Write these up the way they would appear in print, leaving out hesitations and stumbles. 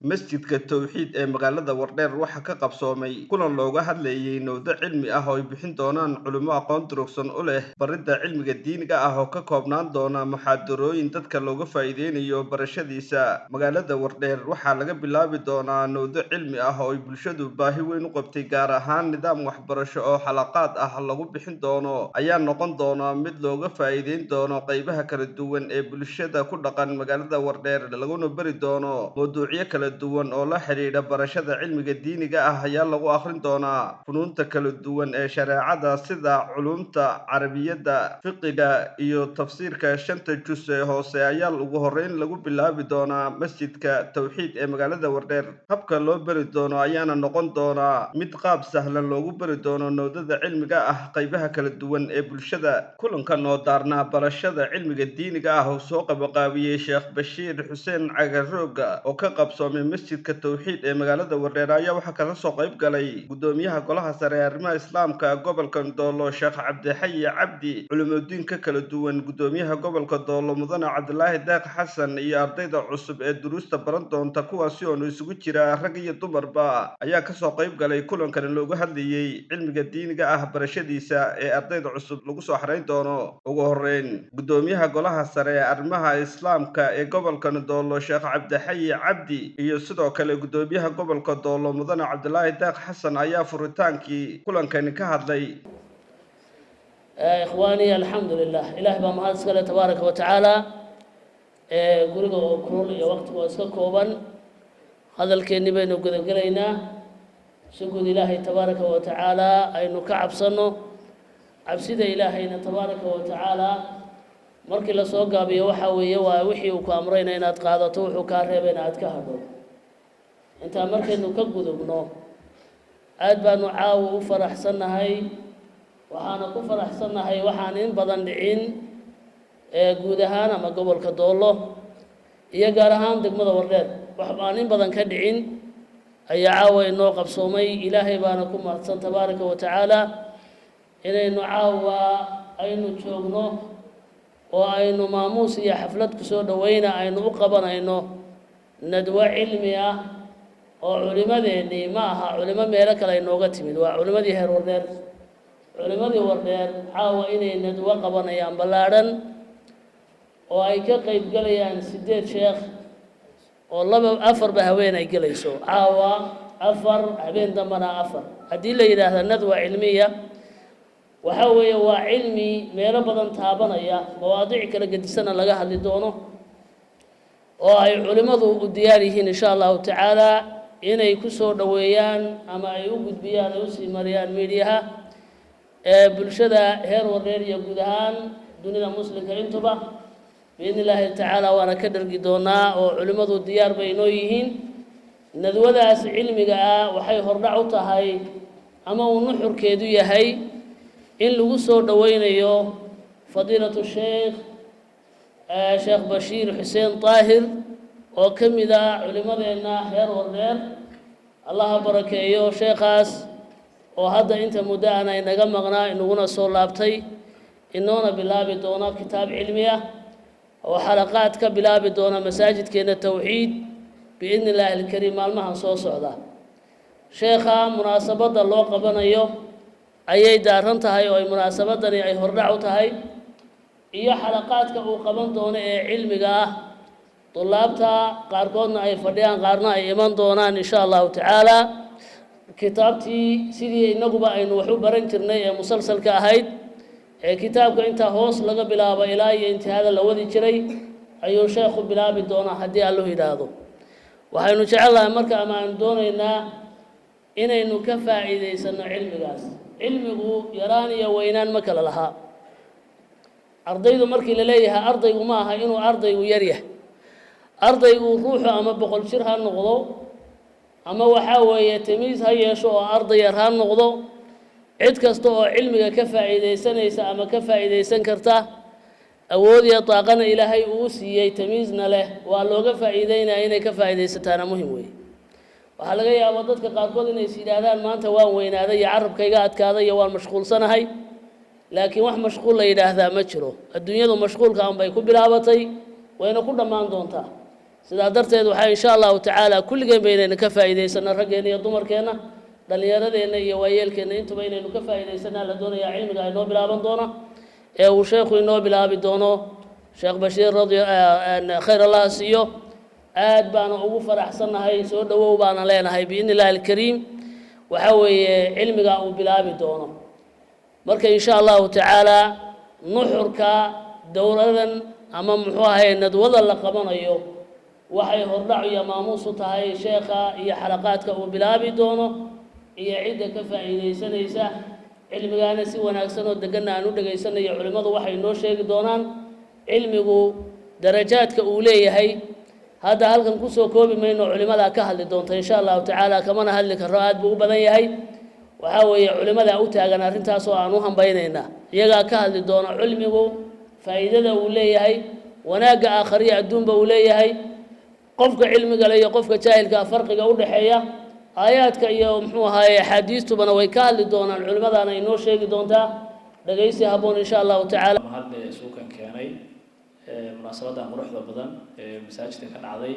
masjidka tawxiid ee magaalada Wardheer waxa ka qabsoomay kulan looga hadlayay nowda cilmi ah oo ay bixin doonaan culimo aqoon durugsan u leh baridda cilmiga diiniga ah oo ka koobnaan doona muxaadarooyin dadka looga faa'iideynayo barashadiisa. Magaalada Wardheer waxaa laga bilaabi doonaa nowda cilmi ah oo ay bulshadu baahi weyn u qabtay, gaar ahaan nidaam waxbarasho oo xalaqaad ah lagu bixin doono ayaa noqon doona mid looga faa'iideyn doono qaybaha kala duwan ee bulshada ku dhaqan magaalada Wardheer, laguna bari doono mowduucyo kala duwan oo la xiriira barashada cilmiga diiniga ah ayaa lagu akhrin doonaa funuunta kala duwan ee shareecada sida culumta carabiyada, fiqiga iyo tafsiirka shanta juz ee hoose ayaa ugu horreyn lagu bilaabi doonaa masjidka tawxiid ee magaalada Wardheer. Habka loo bari doono ayaana noqon doona mid qaab sahlan loogu bari doono nowdada cilmiga ah qaybaha kala duwan ee bulshada. Kulankan oo daarnaa barashada cilmiga diiniga ah oo soo qabanqaabiyey Sheekh Bashiir Xuseen Cagaroog oo ka qabsoomay masjidka tawxiid ee magaalada Wardheer ayaa waxaa kala soo qayb galay gudoomiyaha golaha sare ee arrimaha islaamka gobolka Doolo Sheekh Cabdixayi Cabdi, culimooyinka kala duwan, gudoomiyaha gobolka Doolo Mudane Cabdilaahi Deeq Xasan iyo ardayda cusub ee duruusta baran doonta kuwaasi oo isugu jira rag iyo dumarba ayaa ka soo qayb galay kulankan looga hadlayay cilmiga diiniga ah barashadiisa ee ardayda cusub lagu soo xareyn doono. Ugu horreyn gudoomiyaha golaha sare ee arrimaha islaamka ee gobolka Doolo Sheekh Cabdixayi Cabdi iyo sidoo kale gudoomiyaha gobolka Doolo Mudane Cabdilaahi Deeq Xasan ayaa furitaankii kulankani ka hadlay. إخواني الحمد لله إله بمهاد سكالة تبارك وتعالى قرقه وكرول وقت واسكوبا هذا الكيني بينه قد قلينا سجود إلهي تبارك وتعالى أي كعب صنو عبسيد إلهي تبارك وتعالى مركي لسوقا بيوحوي ووحي وكامرين إن أتقاضته وكارهبين أتكهدو انت مركي إنه كقدو بنو أدبا نعاو وفرح سنهاي waxaana ku faraxsanahay waxaan in badan dhicin guud ahaan ama gobolka Doolo iyo gaar ahaan degmada Wardheer waxaan in badan ka dhicin ayaa caawa inoo qabsoomay. Ilaahay baana ku mahadsan tabaaraka wa tacaala inaynu caawa aynu joogno oo aynu maamuus iyo xaflad ku soo dhaweyna aynu u qabanayno nadwa cilmi ah oo culimadeennii ma aha culimo meelo kale inooga timid, waa culimadii heer Wardheer. culimadii Wardheer caawa inay nadwa qabanayaan ballaadhan oo ay ka qayb galayaan 8 sheekh oo afarba haween ay galayso, caawa 4 habeen dambana 4. haddii la yidhaahdo nadwa cilmiya waxa weeye waa cilmi meelo badan taabanaya, mawaadiic kala gedisana laga hadli doono oo ay culimadu u diyaar yihiin insha allahu tacaala inay ku soo dhaweeyaan ama ay u gudbiyaan ay u sii mariyaan miidiyaha bulshada heer Wardheer iyo guud ahaan dunida muslimka intuba biidni illaahi tacaala waana ka dhargi doonaa oo culimadu diyaar bay inoo yihiin. nadwadaas cilmiga ah waxay hordhac u tahay ama uu nuxurkeedu yahay in lagu soo dhaweynayo fadiilatu sheekh Bashiir Xuseen Taahir oo ka mid ah culimadeena heer Wardheer. allaha barakeeyo sheekhaas oo hadda inta muddo aan inaga maqnaa inaguna soo laabtay inoona bilaabi doona kitaab cilmi ah oo xalaqaad ka bilaabi doona masaajidkeena tawxiid biidni illaahi alkariim maalmahan soo socda. sheekha munaasabadda loo qabanayo ayay daaran tahay oo ay munaasabadani ay hordhac u tahay iyo xalaqaadka uu qaban doono ee cilmiga ah. طلابتا qaarkoodna ay fadhiyaan qaarna ay iman doonaan insha allahu tacaala. kitaabtii sidii inaguba aynu wax u baran jirnay ee musalsalka ahayd ee kitaabka inta hoos laga bilaabo ilaa iyo intihaada la wadi jiray ayuu sheekhu bilaabi doonaa haddii Allahu yiraahdo. waxaynu jecelahay marka ama aan doonaynaa inaynu ka faa'iideysano cilmigaas. cilmigu yaraan iyo weynaan ma kala laha. ardaydu markii la leeyahay ardaygu ma aha inuu ardaygu yar yahay, ardaygu ruuxu ama 100 jir ha noqdo ama waxa weeye tamiis ha yeesho oo arday yar ha noqdo, cid kasta oo cilmiga ka faa'iideysanaysa ama ka faa'iideysan karta awood iyo taaqana ilaahay uu siiyey tamiisna leh waa looga faa'iideynaa inay ka faa'iideysataana muhiim weeye. waxaa laga yaabaa dadka qaarkood inay yidhaahdaan maanta waan weynaaday iyo carabkayga adkaaday iyo waan mashquulsanahay, laakiin wax mashquul la yidhaahdaa ma jiro. adduunyadu mashquulka aan bay ku bilaabatay wayna ku dhammaan doontaa. sidaa darteed waxaa insha allahu tacaala kulligeen baynayna ka faa'iidaysana raggeena iyo dumarkeenna dhallinyaradeenna iyo waayeelkeenna intuba inaynu ka faa'iidaysanaa la doonayaa cilmiga inoo bilaaban doona ee uu sheekhu inoo bilaabi doono sheekh bashiir khayr allah siiyo aad baana ugu faraxsannahay soo dhowow baana leenahay biidni illaahi alkariim waxaa weeye cilmiga uu bilaabi doono marka insha allahu tacaala nuxurka dowladan ama muxuu ahaye nadwada la qabanayo waxay hordhac iyo maamuus u tahay sheekha iyo xalaqaadka uu bilaabi doono iyo cidda ka faa'iidaysanaysa cilmigaana si wanaagsan oo deganna aan u dhegaysanayo culimmadu waxay noo sheegi doonaan cilmigu darajaadka uu leeyahay hadda halkan kusoo koobi mayno culimmadaa ka hadli doonta insha allahu tacaala kamana hadli karo aad buu u badan yahay waxaa weeye culimmadaa u taagan arrintaas oo aan u hambaynaynaa iyagaa ka hadli doona cilmigu faa'iidada uu leeyahay wanaagga aakhariya adduunba uu leeyahay qofka cilmiga le iyo qofka jaahilka farqiga u dhaxeeya aayaadka iyo muxuu ahaaye axaadiistubana way ka hadli doonaan culimmadaana inoo sheegi doontaa dhegaysi habboon insha allahu tacaala mahadle suukan keenay munaasabadan quruxda badan ee masaajidka ka dhacday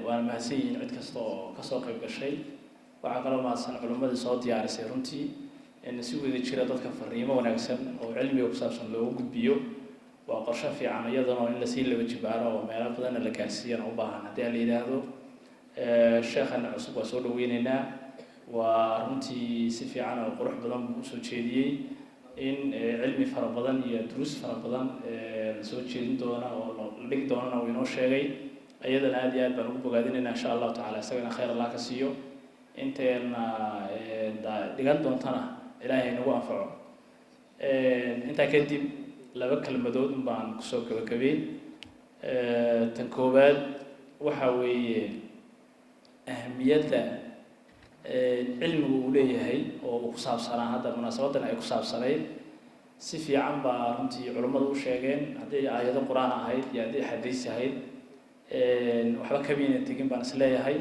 waana mahadsan yihiin cid kasta oo kasoo qayb gashay waxaa kaloo mahadsan culimmadii soo diyaarisay runtii in si wada jira dadka fariimo wanaagsan oo cilmiga ku saabsan loogu gudbiyo waa qorshe fiican iyadana in lasii laba jibaaro oo meelo badanna la gaarsiiyana u baahan haddii aan la yidhaahdo sheekhana cusub waa soo dhaweynaynaa waa runtii si fiican oo qurux badan buu usoo jeediyey in cilmi fara badan iyo duruus fara badan la soo jeedin doona oo la dhigi doonana uu inoo sheegay iyadana aad iyo aad baan ugu bogaadinaynaa insha allahu tacaala isagana khayr allah ka siiyo inteena dhigan doontana ilaahay nagu anfaco intaa kadib laba kelmadood baan kusoo gabagabeyn tan koowaad waxa weeye ahamiyadda cilmigu uu leeyahay oo uu ku saabsanaa hadda munaasabadan ay ku saabsanayd si fiican baa runtii culimmadu u sheegeen haddii aayado qur-aan ahayd iyo haddii xadiis ahayd waxba kamayna tegin baan is leeyahay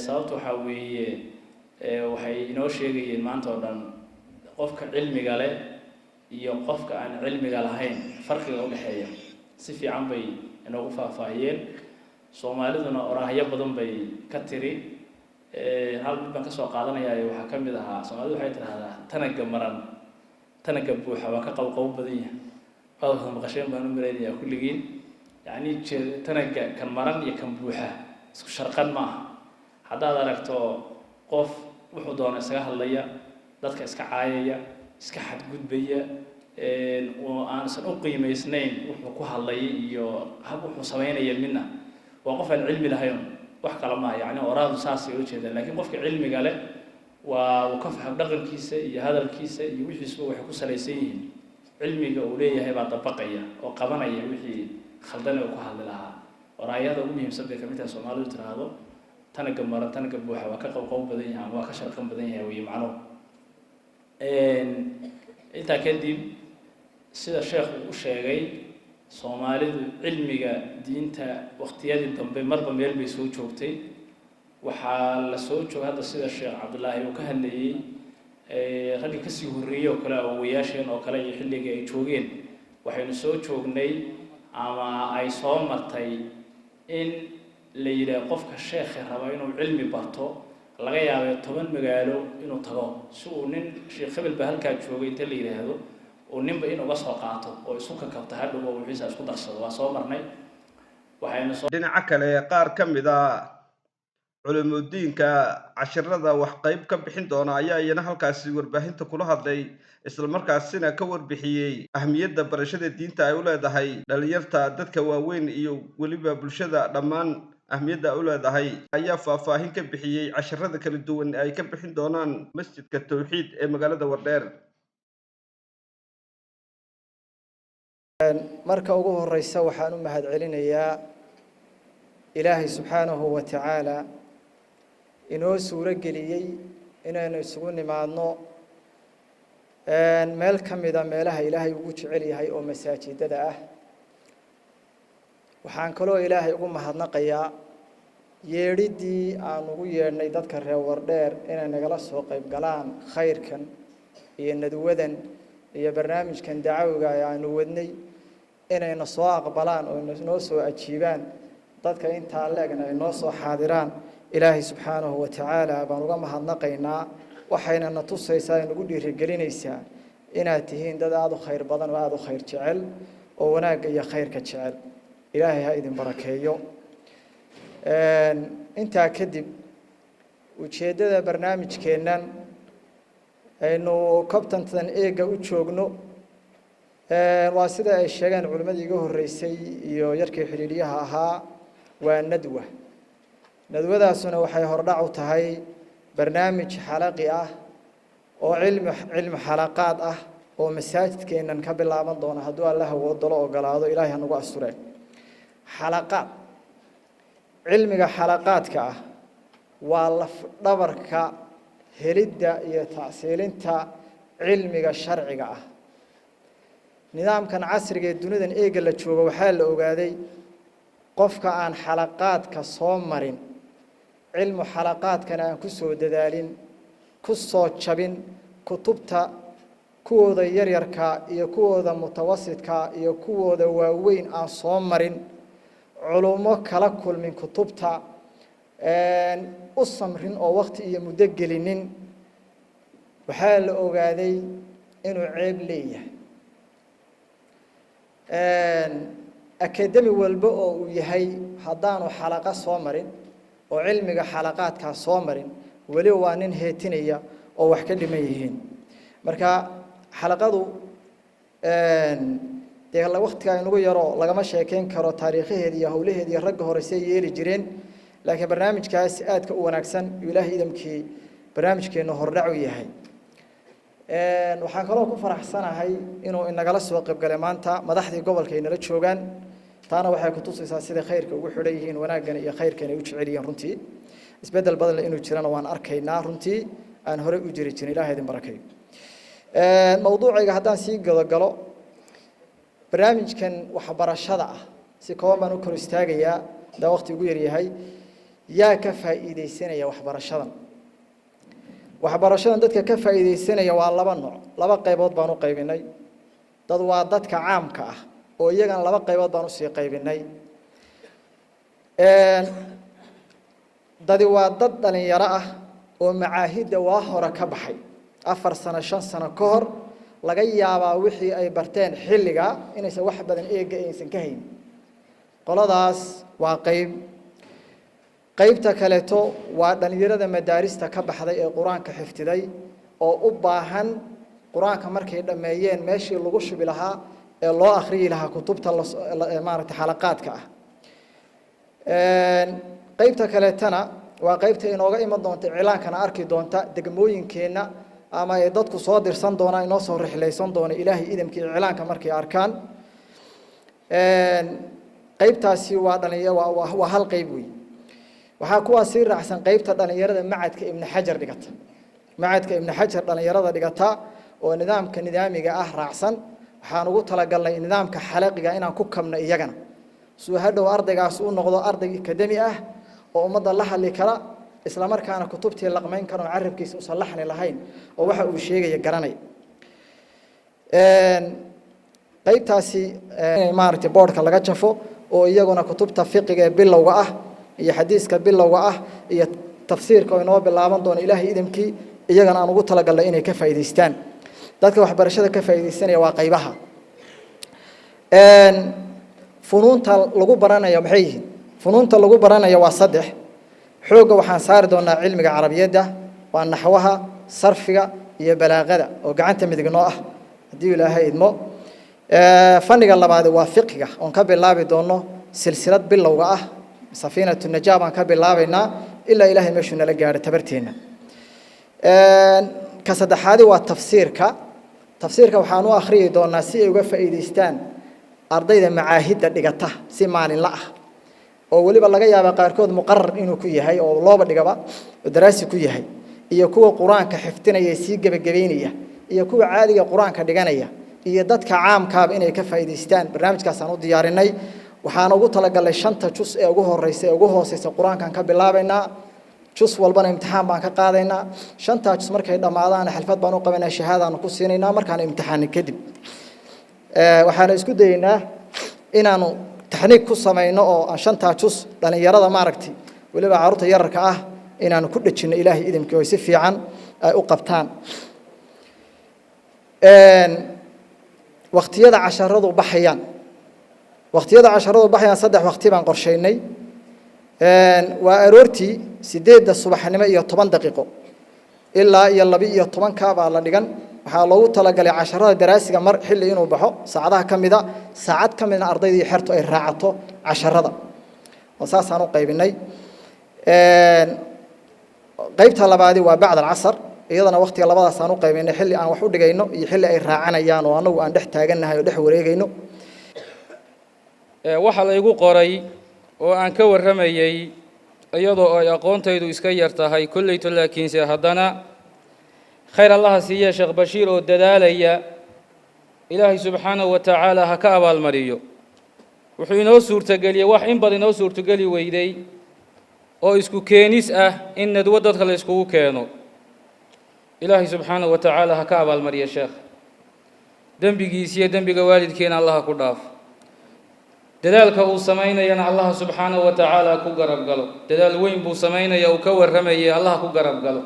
sababta waxaa weeye waxay inoo sheegayeen maanta oo dhan qofka cilmiga leh iyo qofka aan cilmiga lahayn farqiga u dhexeeya si fiican bay inoogu faahfaahiyeen soomaaliduna oraahyo badan bay ka tiri hal mid baan kasoo qaadanaya waxaa ka mid ahaa soomaalidu waxay tidhahdaa tanaga maran tanaga buuxa waa ka qabqabo badan yahay qodobka maqasheen baan u malaynayaa kulligiin yacni tanaga kan maran iyo kan buuxa isku sharqan ma aha haddaad aragto qof wuxuu doona isaga hadlaya dadka iska caayaya iska xadgudbaya oo aansan u qiimaysnayn wuxuu ku hadlaya iyo hab wuxuu samaynaya midna waa qof aan cilmi lahayn wax kale maaha yacni oraadu saasay u jeedaan laakiin qofka cilmiga leh waa uu ka faham dhaqankiisa iyo hadalkiisa iyo wixiisuba waxay ku salaysan yihiin cilmiga uu leeyahay baa dabaqaya oo qabanaya wixii khaldan uu ku hadli lahaa oraayada ugu muhiimsan bay kamid tahay soomaalidu tiraahdo tanaga maran tanaga buuxa waa ka qabqabo badan yahay ama waa ka sharqan badan yahay weeye macnuhu intaa kadib sida sheekhu u sheegay soomaalidu cilmiga diinta waqtiyadii dambe marba meel bay soo joogtay waxaa la soo joogay hadda sida sheekh cabdullaahi uu ka hadlayey raggii kasii horreeyey oo kale awowayaasheen oo kale iyo xilligii ay joogeen waxaynu soo joognay ama ay soo martay in la yidhaah qofka sheekha raba inuu cilmi barto laga yaabay 10 magaalo inuu tago si uu nin sheekh hebel ba halkaa joogay inta la yiraahdo oo ninba in uga soo qaato oo isu ka kabta hadhow oo wixiisa isku darsado waa soo marnay waxayna soo dhinaca kale qaar ka mid ah culuumudiinka casharada wax qayb ka bixin doona ayaa iyana halkaasi warbaahinta kula hadlay isla markaasina ka warbixiyay ahmiyadda barashada diinta ay u leedahay dhalinyarta dadka waaweyn iyo waliba bulshada dhammaan ahmiyadda u leedahay ayaa faahfaahin ka bixiyay casharada kala duwan ay ka bixin doonaan masjidka tawxiid ee magaalada Wardheer marka ugu horeysa waxaan u mahadcelinayaa ilaahay subxaanahu wa ta'ala inoo suuro geliyay inaynu isugu nimaadno meel ka mid ah meelaha ilaahay ugu jecel yahay oo masaajidada ah waxaan kaloo ilaahay ugu mahadnaqayaa yeedhidii aan ugu yeedhnay dadka reer Wardheer inay nagala soo qayb galaan khayrkan iyo nadwadan iyo barnaamijkan dacwada aanu wadnay inayna soo aqbalaan oo noo soo ajiibaan dadka intaa leegna ay noo soo xaadiraan ilaahay subxaanahu wa tacaala baan uga mahadnaqaynaa waxayna na tusaysaa inagu dhiirigelinaysaa inaad tihiin dad aada u khayr badan oo aada u khayr jecel oo wanaagga iyo khayrka jecel ilaahay ha idin barakeeyo intaa kadib ujeeddada barnaamijkeennan aynu kabtantan eega u joogno waa sida ay sheegeen culimmadii iga horreysay iyo yarkii xidhiidhyaha ahaa waa nadwa nadwadaasuna waxay hordhac u tahay barnaamij xalaqi ah oo cilmi xalaqaad ah oo masaajidkeennan ka bilaaban doona hadduu allah awoodalo ogolaado ilaahay ha nagu asture xalaqaad cilmiga xalaqaadka ah waa laf dhabarka helidda iyo tacsiilinta cilmiga sharciga ah nidaamkan casriga ee dunidan eega la joogo waxaa la ogaaday qofka aan xalaqaadka soo marin cilmu xalaqaadkana aan ku soo dadaalin ku soo jabin kutubta kuwooda yaryarka iyo kuwooda mutawasidka iyo kuwooda waaweyn aan soo marin culumo kala kulmin kutubta u samrin oo waqti iyo muddo gelinin waxaa la ogaaday inuu ceeb leeyahay akademi walba oo uu yahay haddaanu xalaqa soo marin oo cilmiga xalaqaadkaa soo marin weli waa nin heetinaya oo wax ka dhiman yihiin marka xalaqadu dee waqtiga inugu yaro lagama sheekeyn karo taariikhaheeda iyo howlaheeda iyo ragga hore say yeeli jireen laakiin barnaamijkaas aadka u wanaagsan iyo ilaahay idamkii barnaamijkeenu hordhac u yahay waxaan kaloo ku faraxsanahay inuu inagala soo qaybgalay maanta madaxdii gobolka ay nala joogaan taana waxay ku tusaysaa sida khayrka ugu xidhan yihiin wanaaggan iyo khayrkan ay u jecel yihiin runtii isbeddel badan inuu jirana waan arkaynaa runtii aan hore u jiri jirin ilaahay idin barakeeyo mawduucayga haddaan sii galo barnaamijkan waxbarashada ah si kooban baan u kor istaagayaa haddaan waqti ugu yaryahay yaa ka faa'iidaysanaya waxbarashadan waxbarashadan dadka ka faa'iidaysanaya waa laba nooc laba qaybood baan u qaybinay dad waa dadka caamka ah oo iyagana laba qaybood baan usii qaybinay dadi waa dad dhalinyaro ah oo macaahidda waa hore ka baxay 4 sano 5 sano ka hor laga yaabaa wixii ay barteen xilliga inaysan wax badan eega aysan ka hayn qoladaas waa qaybta kaleeto waa dhalinyarada madaarista ka baxday ee quraanka xifdiday oo u baahan quraanka markay dhameeyeen meeshii lagu shubi lahaa ee loo akhriyi lahaa kutubta maaragtay xalaqaadka ah qaybta kaleetana waa qaybta inooga iman doonta iclaankana arki doonta degmooyinkeenna ama ay dadku soo dirsan doonaan inoo soo rixlaysan doona ilaahay idamkii iclaanka markay arkaan qaybtaasi waa dhalinyaro waa hal qayb weey waxaa kuwaas sii raacsan qaybta dhalinyarada macadka ibn xajar dhigata macadka ibn xajar dhalinyarada dhigata oo nidaamiga ah raacsan waxaan ugu talagalnay nidaamka xalaqiga inaan ku kabno iyagana soo hadhow ardaygaas uu noqdo arday akademi ah oo ummadda la hadli kara isla markaana kutubtii laqmayn karo carabkiisa u salaxni lahayn oo waxa uu sheegay garanay qaybtaasi maartay boardka laga jafo oo iyaguna kutubta fiqiga ee bilowga ah iyo xadiiska bilowga ah iyo tafsiirka oo inoo bilaaban doona ilaahay idamkii iyagana aan ugu talagalnay inay ka faa'iideystaan dadka waxbarashada ka faa'iideysanaya waa qaybaha funuunta lagu baranayo maxay yihiin funuunta lagu baranayo waa 3 xooga waxaan saari doonaa cilmiga carabiyada waa naxwaha sarfiga iyo balaaqada oo gacanta midig noo ah hadii ilaahay idmo fanniga labaad waa fiqiga oo ka bilaabi doono silsilad bilowga ah safiinatu najaab aan ka bilaabaynaa ilaa ilaahay meeshuu nala gaaro tabarteena ka saddexaadi waa tafsiirka waxaan u akhriyi doonaa si ay uga faa'iideystaan ardayda macaahidda dhigata si maalinla ah oo waliba laga yaabo qaarkood muqarrar inuu ku yahay oo looba dhigaba daraasi ku yahay iyo kuwa quraanka xifdinaya si gabagabeynaya iyo kuwa caadiga quraanka dhiganaya iyo dadka caamkaaba inay ka faa'iideystaan barnaamijkaas aan u diyaarinay waxaan ugu talagalay 5 juz ee ugu horeysa ee ugu hooseysa quraankan ka bilaabaynaa juz walbana imtixaan baan ka qaadaynaa 5 juz markay dhamaadaan xalfad baan u qabanaa shahaada aan ku siinaynaa markaan imtixaan kadib waxaan isku dayaynaa inaanu taxniig ku samayno oo aan shantaa jus dhalinyarada maaragtay waliba carruurta yararka ah inaanu ku dhajino ilaahay idimkii oo si fiican ay u qabtaan waqtiyada casharadu baxayaan saddex waqti baan qorsheynay waa aroortii 8 subaxnimo iyo 10 daqiiqo ilaa iyo 12 ka baa la dhigan waxaa loogu talagalay casharada daraasiga mar xilli inuu baxo saacadaha kamida saacad kamida ardayda iyo xirto ay raacato casharada oo saasaan u qaybinay qaybta labaadi waa bacda العصر iyadana waqtiga labadaas aan u qaybinay xilli aan wax u dhigayno iyo xilli ay raacanayaan oo anagu aan dhex taaganahay oo dhex wareegayno waxa la igu qoray oo aan ka waramayay iyadoo ay aqoontaydu iska yar tahay kullayto laakiinse haddana khayr allah siiya sheekh bashiir oo dadaalaya ilaahay subxaanahu wa tacaala ha ka abaalmariyo wuxuu inoo suurtageliyey wax in badan inoo suurtageli weyday oo isku keenis ah in nadwo dadka la iskugu keeno ilaahay subxaanahu wa tacaala ha ka abaalmariyo sheekh dembigiisiyo dembiga waalidkeena allah ku dhaaf dadaalka uu samaynayana allah subxaanahu wa tacaala ku garab galo dadaal weyn buu samaynaya uu ka warramayay allah ku garab galo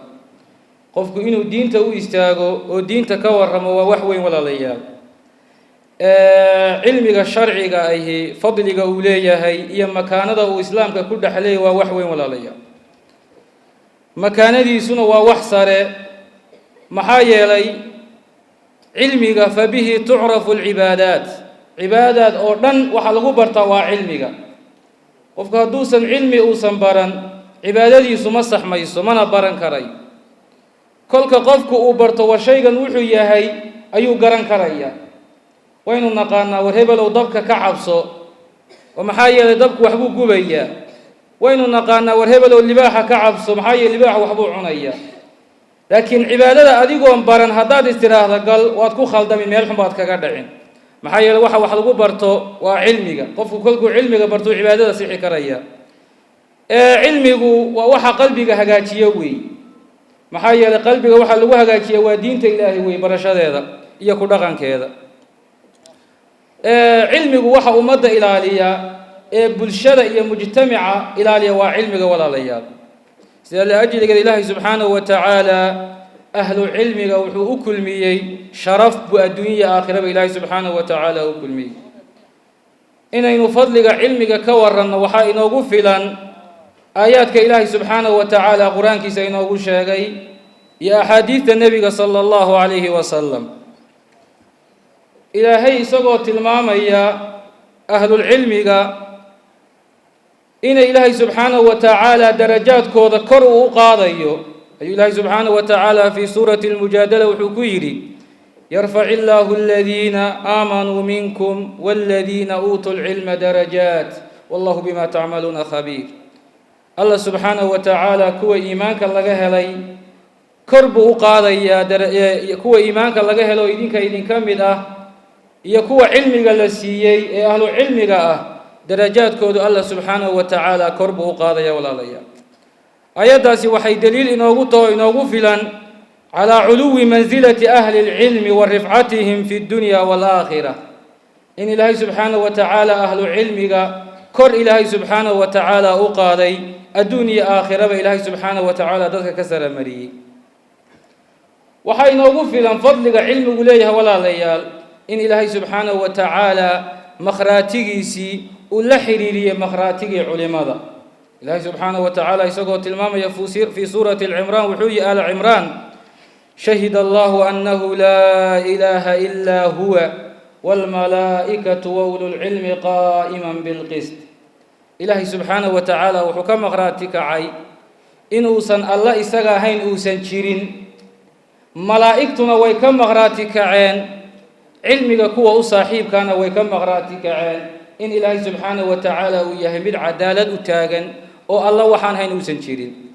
qofku inuu diinta u istaago oo diinta ka warramo waa wax weyn walaalayaal cilmiga sharciga ahi fadliga uu leeyahay iyo makaanada uu islaamka ku dhaxlay waa wax weyn walaalayaal makaanadiisuna waa wax sare maxaa yeelay cilmiga fabihi tucrafu alcibaadaat cibaadaad oo dhan waxa lagu bartaa waa cilmiga qofka hadduusan cilmi uusan baran cibaadadiisu ma saxmayso mana baran karay kolka qofku uu barto war shaygan wuxuu yahay ayuu garan karaya waynu naqaanaa war hebelow dabka ka cabso oo maxaa yeelay dabku waxbuu gubayaa waynu naqaanaa war hebelow libaaxa ka cabso maxaa yeelay libaaxa waxbuu cunayaa laakiin cibaadada adigoon baran haddaad istiraahda gal waad ku khaldami meel xun baad kaga dhicin maxaa yeelay waxa wax lagu barto waa cilmiga qofku kolkuu cilmiga barto cibaadada sixi karaya cilmigu waa waxa qalbiga hagaajiyo weey maxaa yeelay qalbiga waxa lagu hagaajiyo waa diinta ilaahay weey barashadeeda iyo ku dhaqankeeda cilmigu waxa ummadda ilaaliya bulshada iyo mujtamaca ilaaliya waa cilmiga walaalayaal sida la ajliga ilaahay subxaanahu wa tacaala ahlu cilmiga wuxuu u kulmiyey sharaf bu adduunya aakhiraba ilaahay subxaanahu wa tacaala u kulmiyey inaynu fadliga cilmiga ka waranno waxaa inoogu filan aayaadka ilaahay subxaanahu wa tacaala qur-aankiisa inoogu sheegay iyo axaadiidta nebiga sala allahu calayhi wasalam ilaahay isagoo tilmaamaya ahlulcilmiga inay ilaahay subxaanahu wa tacaala darajaadkooda kor uu u qaadayo ayuu ilaahay subxaanahu wa tacaala fii suurati almujaadala wuxuu ku yidhi yarfaci illaahu aladiina aamanuu minkum waaladiina uutuu lcilma darajaat wallahu bima tacmaluuna khabiir allah subxaanahu wa tacaala kuwa iimaanka laga helay kor buu u qaadayaa kuwa iimaanka laga helo idinka mid ah iyo kuwa cilmiga la siiyey ee ahlu cilmiga ah darajaadkoodu allah subxaanahu wa tacaala kor buu u qaadaya walaalayaal ayaddaasi waxay daliil inoogu taho inoogu filan calaa culuwi mansilati ahli lcilmi wa rifcatihim fi dunya waalaakhira in ilaahay subxaanahu wa tacaala ahlu cilmiga kor ilaahay subxaanahu wa tacaala u qaaday adduun iyo aakhiraba ilaahay subxaanahu wa tacaala dadka ka saramariyey waxaa inoogu filan fadliga cilmigu leeyahay walaalayaal in ilaahay subxaanahu wa tacaala makhraatigiisii uu la xiriiriyey makhraatigii culimada ilaahay subxaanahu wa tacaala isagoo tilmaamaya fii suurati alcimraan wuxuu yihi aala cimraan shahida allahu annahu laa ilaaha ilaa huwa waalmalaa'ikatu wa ululcilmi qaa'iman bilqist ilaahay subxaanahu wa tacaala wuxuu ka makhraati kacay inuusan alla isaga ahayn uusan jirin malaa'igtuna way ka makhraati kaceen cilmiga kuwa u saaxiibkaana way ka makhraati kaceen in ilaahay subxaanahu wa tacaala uu yahay mid cadaalad u taagan oo alla waxaan hayn uusan jirin